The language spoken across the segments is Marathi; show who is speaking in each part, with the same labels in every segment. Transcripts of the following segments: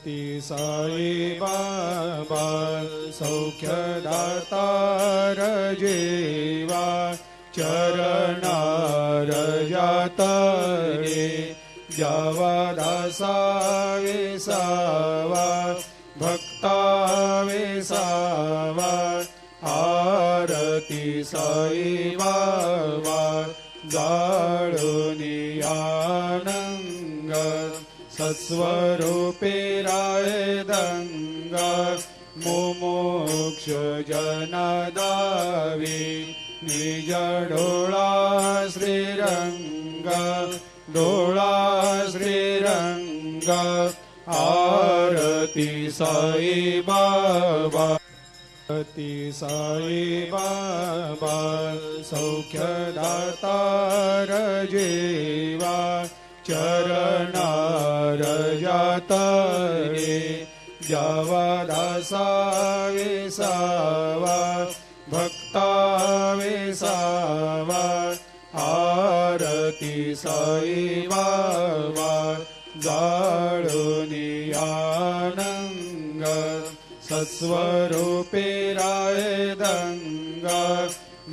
Speaker 1: ती साई बाबा सौख्यदातार जेवा चरणार जातरे जावा दासा वेसावा भक्ता वेसावा आरती साई बाबा जाळुनी आनंग सत्स्वरूपे राय दंग मुमुक्ष जनदावी निज डोळा श्रीरंग डोळा श्रीरंग आरती साई बाबा ती साई बाबा सौख्यदातार जेवा चरणार जातरे जावा दासा वेसावा भक्ता वेसावा आरती साई बाबा जाळुनी आनंग सत्स्वरूपे राय दंग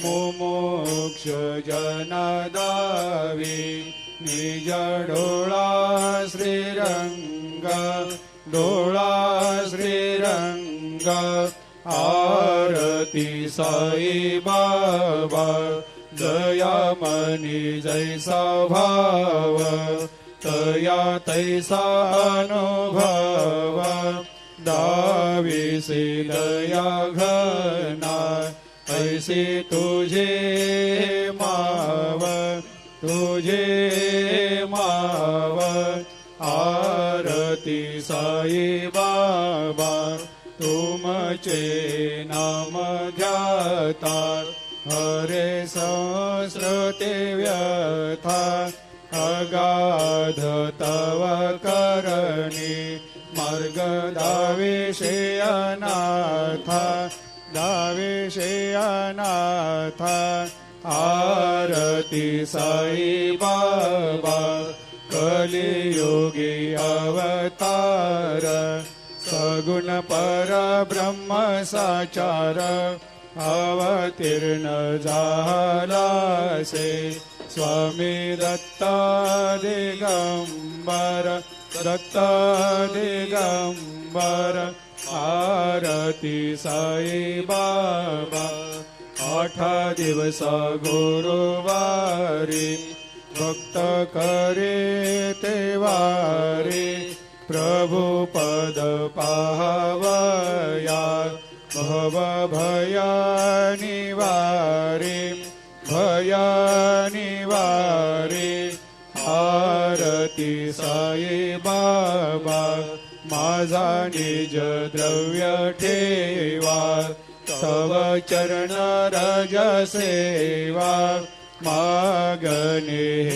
Speaker 1: मुमुक्ष जनदावी निज डोळा श्रीरंग डोळा श्रीरंग आरती साई बाबा जयामनी जैसा भाव तया तैसा अनुभव दाविसे दया घना ऐसे तुझे माव तुझे माव आरती साई बाबा तुमचे नाम ध्याता हरे संस्कृते व्यथा अगाध तव करणी मार्ग दाविषे अनाथा दाविषे अनाथा आरती साई बाबा कलियुगी अवतार सगुण परब्रह्म साचार अवतीर्ण झालासे स्वामी दत्ता दिगंबर दत्ता दिगंबर आरती साई बाबा 8 दिवस गुरुवारी भक्त करे ते वारी प्रभु पद पाहवया भव भया निवारी भया निवारी आरती साई बाबा माझा निज द्रव्य ठेवा तव चरण रज सेवा मागणे